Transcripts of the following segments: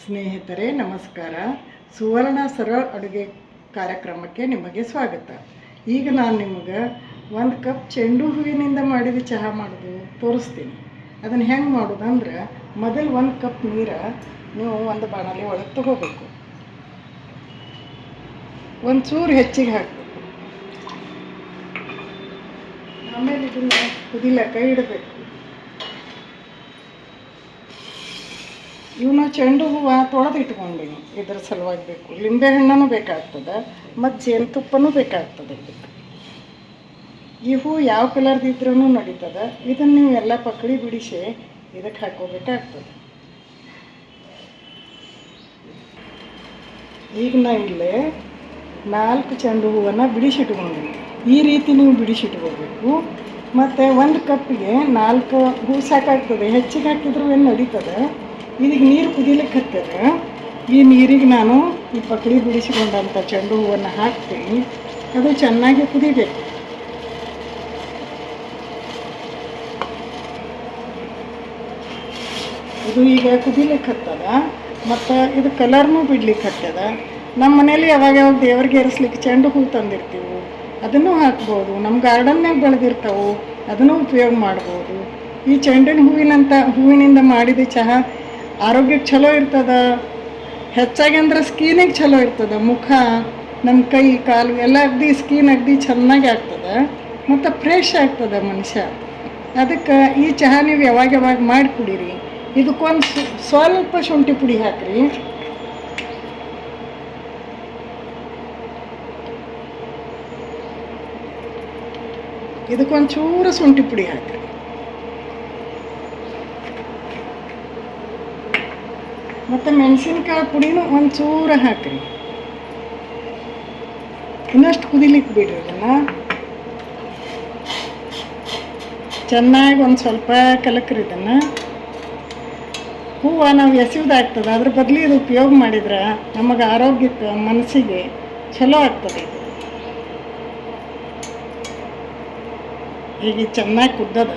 ಸ್ನೇಹಿತರೆ ನಮಸ್ಕಾರ. ಸುವರ್ಣ ಸರಳ ಅಡುಗೆ ಕಾರ್ಯಕ್ರಮಕ್ಕೆ ನಿಮಗೆ ಸ್ವಾಗತ. ಈಗ ನಾನು ನಿಮಗೆ 1 ಕಪ್ ಚೆಂಡು ಹೂವಿನಿಂದ ಮಾಡಿದ ಚಹಾ ಮಾಡೋದು ತೋರಿಸ್ತೀನಿ. ಅದನ್ನು ಹೆಂಗೆ ಮಾಡೋದಂದ್ರೆ, ಮೊದಲು 1 ಕಪ್ ನೀರು ನೀವು ಒಂದು ಬಾಣಲೆ ಒಳಗೆ ತಗೋಬೇಕು. ಒಂದು ಚೂರು ಹೆಚ್ಚಿಗೆ ಹಾಕಬೇಕು. ಆಮೇಲೆ ಇದನ್ನು ಕುದಿಲಕ್ಕ ಇಡಬೇಕು. ಇವನ್ನ ಚೆಂಡು ಹೂವು ತೊಳೆದು ಇಟ್ಕೊಂಡಿನಿ. ಇದ್ರ ಸಲುವಾಗಿ ಬೇಕು. ಲಿಂಬೆ ಹಣ್ಣು ಬೇಕಾಗ್ತದೆ ಮತ್ತು ಜೇನುತುಪ್ಪನೂ ಬೇಕಾಗ್ತದೆ. ಇದಕ್ಕೆ ಈ ಹೂ ಯಾವ ಕಲರ್ದಿದ್ರೂ ನಡೀತದೆ. ಇದನ್ನು ನೀವು ಎಲ್ಲ ಪಕಡಿ ಬಿಡಿಸಿ ಇದಕ್ಕೆ ಹಾಕೋಬೇಕಾಗ್ತದೆ. ಈಗ ನಾ ಇಲ್ಲೇ 4 ಚೆಂಡು ಹೂವನ್ನು ಬಿಡಿಸಿಟ್ಕೊಂಡಿನಿ. ಈ ರೀತಿ ನೀವು ಬಿಡಿಸಿಟ್ಕೋಬೇಕು. ಮತ್ತು 1 ಕಪ್ಪಿಗೆ 4 ಹೂ ಸಾಕಾಗ್ತದೆ. ಹೆಚ್ಚಿಗೆ ಹಾಕಿದ್ರೂ ಏನು ನಡೀತದೆ. ಇದಕ್ಕೆ ನೀರು ಕುದಿಲಿಕ್ಕೆ ಹತ್ತದ. ಈ ನೀರಿಗೆ ನಾನು ಈ ಪಕಡಿ ಬಿಡಿಸಿಕೊಂಡಂಥ ಚೆಂಡು ಹೂವನ್ನು ಹಾಕ್ತೀನಿ. ಅದು ಚೆನ್ನಾಗಿ ಕುದಿಬೇಕು. ಇದು ಈಗ ಕುದಿಲಿಕ್ಕೆ ಹತ್ತದ ಮತ್ತು ಇದು ಕಲರ್ನೂ ಬಿಡ್ಲಿಕ್ಕೆ ಹತ್ತದ. ನಮ್ಮ ಮನೇಲಿ ಯಾವಾಗ ದೇವ್ರಿಗೆ ಏರಿಸ್ಲಿಕ್ಕೆ ಚೆಂಡು ಹೂ ತಂದಿರ್ತೀವಿ, ಅದನ್ನು ಹಾಕ್ಬೋದು. ನಮ್ಮ ಗಾರ್ಡನ್ನಾಗ ಬೆಳೆದಿರ್ತಾವೆ, ಅದನ್ನು ಉಪಯೋಗ ಮಾಡ್ಬೋದು. ಈ ಚೆಂಡಿನ ಹೂವಿನಿಂದ ಮಾಡಿದ ಚಹಾ ಆರೋಗ್ಯಕ್ಕೆ ಚಲೋ ಇರ್ತದೆ. ಹೆಚ್ಚಾಗಿ ಅಂದ್ರೆ ಸ್ಕಿನಿಗೆ ಚಲೋ ಇರ್ತದೆ. ಮುಖ, ನಮ್ಮ ಕೈ ಕಾಲು ಎಲ್ಲ ಸ್ಕಿನ್ ಚೆನ್ನಾಗಿ ಆಗ್ತದೆ ಮತ್ತು ಫ್ರೆಶ್ ಆಗ್ತದೆ ಮನುಷ್ಯ. ಅದಕ್ಕೆ ಈ ಚಹಾ ನೀವು ಯಾವಾಗ ಮಾಡಿ ಕುಡೀರಿ. ಇದಕ್ಕೊಂದು ಸ್ವಲ್ಪ ಶುಂಠಿ ಪುಡಿ ಹಾಕಿರಿ. ಇದಕ್ಕೊಂದು ಚೂರು ಶುಂಠಿ ಪುಡಿ ಹಾಕಿರಿ. ಮತ್ತು ಮೆಣಸಿನ್ಕಾಯಿ ಪುಡಿನೂ ಒಂದು ಚೂರು ಹಾಕಿರಿ. ಇನ್ನಷ್ಟು ಕುದಿಲಿಕ್ಕೆ ಬಿಡ್ರಿ. ಅದನ್ನು ಚೆನ್ನಾಗಿ ಒಂದು ಸ್ವಲ್ಪ ಕಲಕ್ರಿ. ಇದನ್ನು ಹೂವು ನಾವು ಎಸೆಯೋದಾಗ್ತದೆ. ಅದ್ರ ಬದಲು ಇದು ಉಪಯೋಗ ಮಾಡಿದ್ರೆ ನಮಗೆ ಆರೋಗ್ಯಕ್ಕೆ, ಮನಸ್ಸಿಗೆ ಚಲೋ ಆಗ್ತದೆ. ಈಗ ಚೆನ್ನಾಗಿ ಕುದ್ದದ.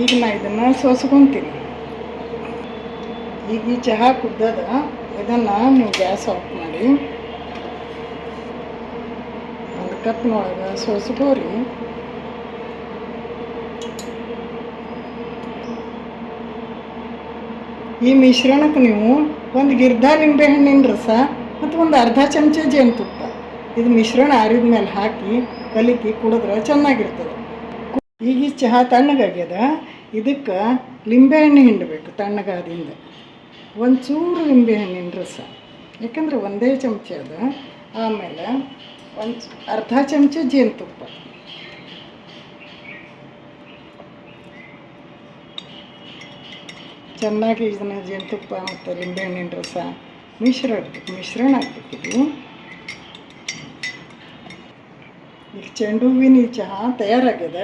ಈಗ ನಾ ಇದನ್ನು ಸೋಸ್ಕೊತೀನಿ. ಈಗ ಈ ಚಹಾ ಕುದ್ದದ. ಇದನ್ನು ನೀವು ಗ್ಯಾಸ್ ಆಫ್ ಮಾಡಿ 1 ಕಪ್ನೊಳಗೆ ಸೋಸ್ಕೋರಿ. ಈ ಮಿಶ್ರಣಕ್ಕೆ ನೀವು ಒಂದು ಗಿರ್ಧ ನಿಂಬೆ ಹಣ್ಣಿನ ರಸ ಮತ್ತು ಒಂದು ಅರ್ಧ ಚಮಚ ಜೇನುತುಪ್ಪ, ಇದು ಮಿಶ್ರಣ ಆರಿದ ಮೇಲೆ ಹಾಕಿ ಕಲಿಕಿ ಕುಡಿದ್ರೆ ಚೆನ್ನಾಗಿರ್ತದೆ. ಈಗ ಈ ಚಹಾ ತಣ್ಣಗಾಗ್ಯದ. ಇದಕ್ಕೆ ಲಿಂಬೆಹಣ್ಣು ಹಿಂಡಬೇಕು. ತಣ್ಣಗಾದಿಂದ ಒಂದು ಚೂರು ಲಿಂಬೆಹಣ್ಣಿನ ರಸ, ಯಾಕಂದ್ರೆ 1 ಚಮಚ ಅದ. ಆಮೇಲೆ ಅರ್ಧ ಚಮಚ ಜೇನುತುಪ್ಪ, ಚೆನ್ನಾಗಿ ಇದನ್ನು ಜೇನುತುಪ್ಪ ಮತ್ತು ಲಿಂಬೆಹಣ್ಣಿನ ರಸ ಮಿಶ್ರಣ ಹಾಕ್ಬೇಕಿದ್ವಿ. ಈಗ ಚೆಂಡು ಹೂವಿನ ಚಹಾ ತಯಾರಾಗ್ಯದ.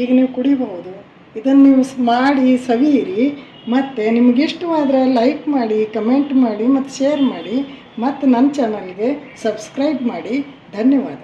ಈಗ ನೀವು ಕುಡಿಬಹುದು. ಇದನ್ನು ನೀವು ಮಾಡಿ ಸವಿಯಿರಿ. ಮತ್ತು ನಿಮಗಿಷ್ಟವಾದ್ರೆ ಲೈಕ್ ಮಾಡಿ, ಕಮೆಂಟ್ ಮಾಡಿ ಮತ್ತು ಶೇರ್ ಮಾಡಿ. ಮತ್ತು ನನ್ನ ಚಾನಲ್ಗೆ ಸಬ್ಸ್ಕ್ರೈಬ್ ಮಾಡಿ. ಧನ್ಯವಾದ.